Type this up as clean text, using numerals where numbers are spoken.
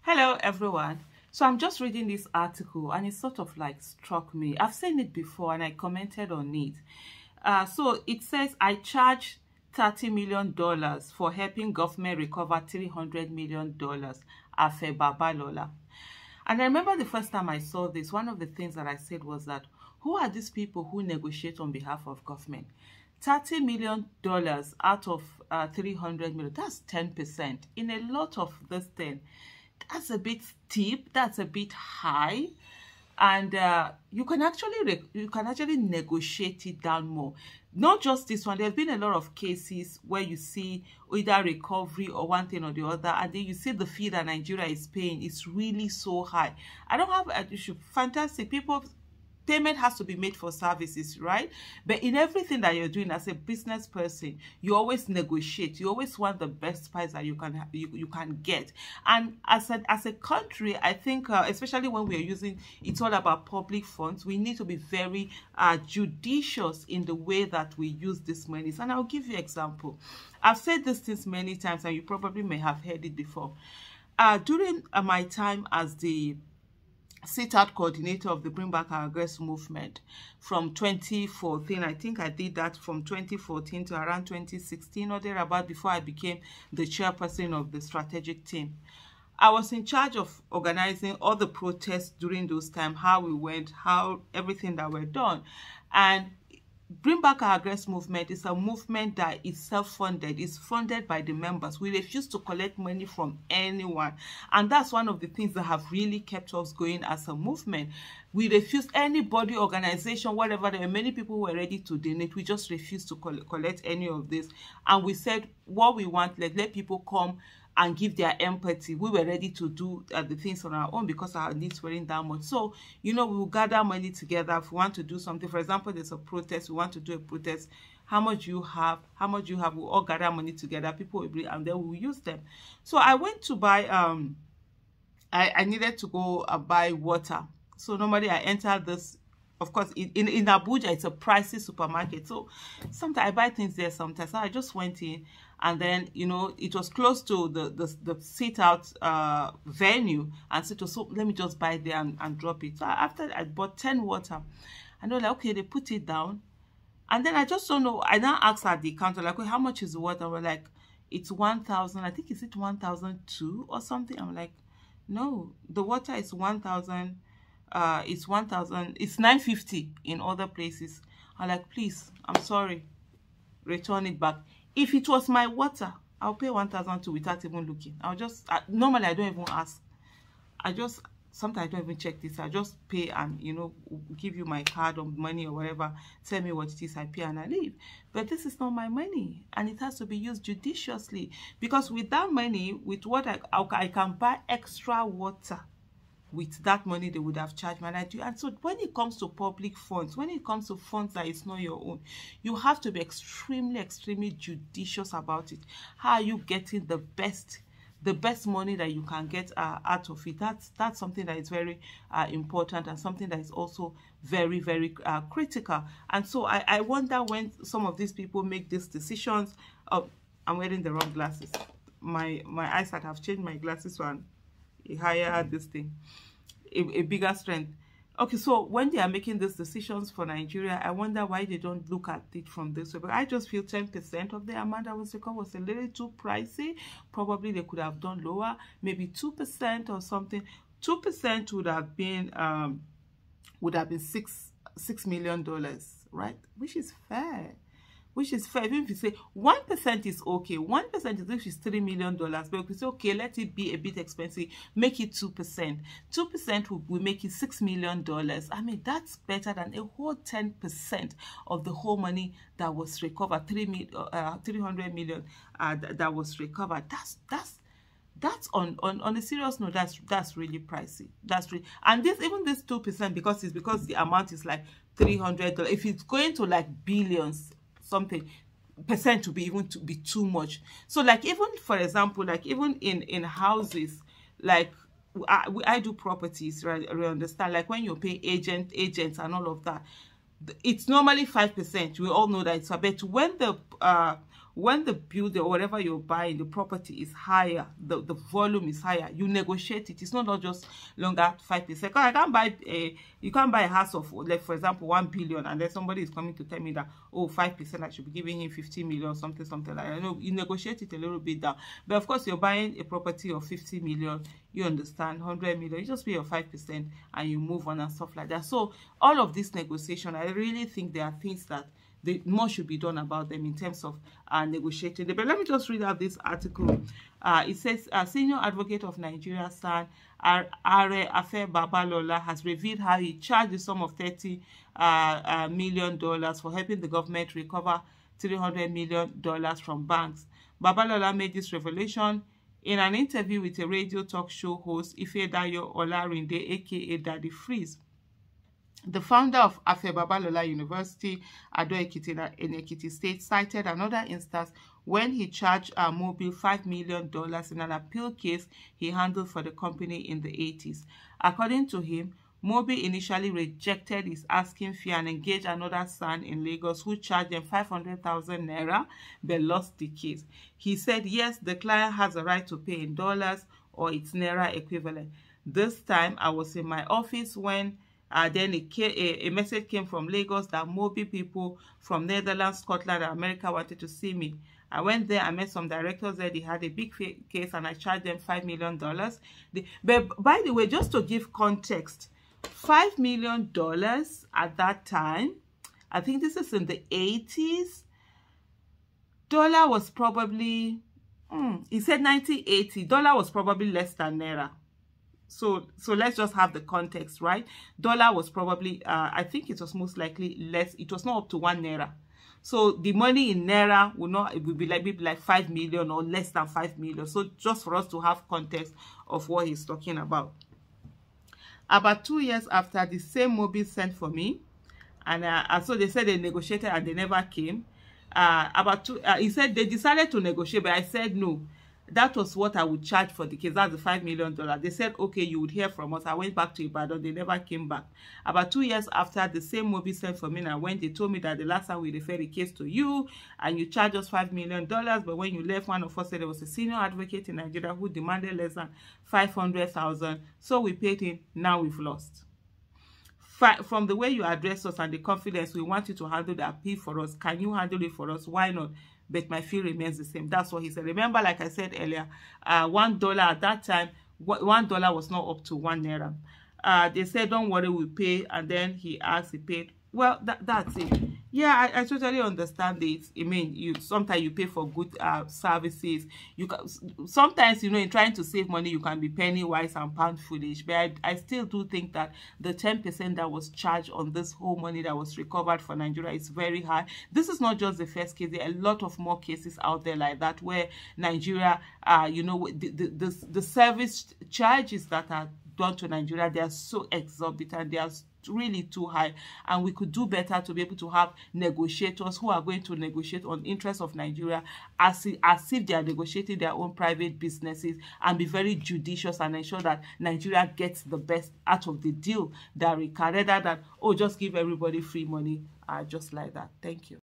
Hello everyone. So I'm just reading this article and it sort of like struck me. I've seen it before and I commented on it. So it says I charge $30 million for helping government recover $300 million. Afe Babalola. And I remember the first time I saw this, one of the things that I said was that who are these people who negotiate on behalf of government? $30 million out of 300 million, that's 10%. In a lot of this thing, that's a bit steep, that's a bit high, and you can actually negotiate it down more. Not just this one, there's been a lot of cases where you see either recovery or one thing or the other, and then you see the fee that Nigeria is paying is really so high. I don't have an issue. Fantastic. Payment has to be made for services, right? But in everything that you're doing as a business person, you always negotiate. You always want the best price that you can get. And as a country, I think, especially when we're using, it's all about public funds, we need to be very judicious in the way that we use these monies. And I'll give you an example. I've said these things many times, and you probably may have heard it before. During my time as the sit-out coordinator of the Bring Back Our Girls movement from 2014. I think I did that from 2014 to around 2016 or thereabout before I became the chairperson of the strategic team. I was in charge of organizing all the protests during those times, how we went, how everything that were done. And Bring Back Our Girls movement is a movement that is self-funded. It's funded by the members. We refuse to collect money from anyone. And that's one of the things that have really kept us going as a movement. We refuse anybody, organization, whatever. There were many people who were ready to donate. We just refused to collect any of this. And we said, what we want, let people come and give their empathy. We were ready to do the things on our own because our needs weren't that much. So, we will gather money together. If we want to do something, for example, there's a protest, we want to do a protest, how much you have, we'll all gather money together, people will bring, and then we'll use them. So I went to buy, I needed to go buy water. So normally I enter this, of course, in Abuja, it's a pricey supermarket. So sometimes I buy things there sometimes. So I just went in, and then, it was close to the sit-out venue. And so let me just buy there and drop it. So after I bought 10 water, and they were like, okay, they put it down. And then I just don't know. I now asked at the counter, like, well, how much is the water? We're like, it's 1,000. I think, is it 1,002 or something? I'm like, no, the water is 1,000. It's 1,000. It's 950 in other places. I'm like, please, I'm sorry, return it back. If it was my water, I'll pay 1,002 without even looking. Normally I don't even ask. Sometimes I don't even check this. I just pay and, give you my card or money or whatever. Tell me what it is, I pay and I leave. But this is not my money, and it has to be used judiciously, because with that money, with what I can buy extra water. With that money, they would have charged me. And so when it comes to public funds, when it comes to funds that is not your own, you have to be extremely, extremely judicious about it. How are you getting the best money that you can get out of it? That's something that is very important, and something that is also very, very critical. And so I wonder when some of these people make these decisions. Oh, I'm wearing the wrong glasses. My eyesight have changed. My glasses one. A higher this thing, a bigger strength. Okay, so when they are making these decisions for Nigeria, I wonder why they don't look at it from this way. But I just feel 10% of the amount that was recovered was a little too pricey. Probably they could have done lower, maybe 2% or something. 2% would have been $6 million, right? Which is fair. Even if you say 1% is okay, 1% is $3 million, but if you say, okay, let it be a bit expensive, make it 2%. 2% will make it $6 million. I mean, that's better than a whole 10% of the whole money that was recovered, 300 million that was recovered. That's on a serious note, that's really pricey. And even this 2%, because the amount is like $300. If it's going to like billions, something percent to be too much. So like, even for example, like even in houses, like I do properties, right? You understand, like when you pay agents and all of that, it's normally 5%. We all know that it's a bet. when the building or whatever you're buying, the property is higher, the volume is higher, you negotiate it. It's not just longer 5%. I can't buy you can't buy a house of, like, for example, 1 billion, and then somebody is coming to tell me that, oh, 5%, I should be giving him 50 million, something like that. I know you negotiate it a little bit down. But of course, you're buying a property of 50 million, you understand, 100 million, you just pay your 5% and you move on and stuff like that. So all of this negotiation, I really think there are things that more should be done about them in terms of negotiating. But let me just read out this article. It says, Senior Advocate of Nigeria, SAN, Afe Babalola, has revealed how he charged the sum of $30 million for helping the government recover $300 million from banks. Babalola made this revelation in an interview with a radio talk show host, Afe Babalola, aka Daddy Freeze. The founder of Afe Babalola University, Ado-Ekiti in Ekiti State, cited another instance when he charged Mobil $5 million in an appeal case he handled for the company in the 80s. According to him, Mobil initially rejected his asking fee and engaged another son in Lagos who charged them 500,000 naira but lost the case. He said, yes, the client has a right to pay in dollars or its naira equivalent. This time, I was in my office when then a message came from Lagos that Mobil people from Netherlands, Scotland, and America wanted to see me. I went there, I met some directors there, they had a big case, and I charged them $5 million. But by the way, just to give context, $5 million at that time, I think this is in the 80s, dollar was probably, he said 1980, dollar was probably less than naira. So let's just have the context, right? Dollar was probably, I think it was most likely less. It was not up to 1 naira. So the money in naira would be like 5 million or less than 5 million. So just for us to have context of what he's talking about. About 2 years after, the same Mobil sent for me, and so they said they negotiated and they never came. He said they decided to negotiate, but I said no. That was what I would charge for the case. That's the $5 million. They said, okay, you would hear from us. I went back to Ibadan. They never came back. About 2 years after, the same Mobil sent for me, and when they told me that the last time we referred the case to you, and you charged us $5 million, but when you left, one of us said there was a senior advocate in Nigeria who demanded less than 500,000. So we paid him. Now we've lost. From the way you address us and the confidence, we want you to handle the appeal for us. Can you handle it for us? Why not? But my fee remains the same. That's what he said. Remember, like I said earlier, $1 at that time, $1 was not up to 1 naira. They said, don't worry, we'll pay. And then he asked, he paid. Well, that's it. Yeah, I totally understand it. I mean, sometimes you pay for good services. Sometimes, in trying to save money, you can be penny wise and pound foolish. But I still do think that the 10% that was charged on this whole money that was recovered for Nigeria is very high. This is not just the first case. There are a lot of more cases out there like that where Nigeria, the service charges that are done to Nigeria, they are so exorbitant. They are really too high, and we could do better to be able to have negotiators who are going to negotiate on interests of Nigeria as if they are negotiating their own private businesses, and be very judicious and ensure that Nigeria gets the best out of the deal rather than, oh, just give everybody free money just like that. Thank you.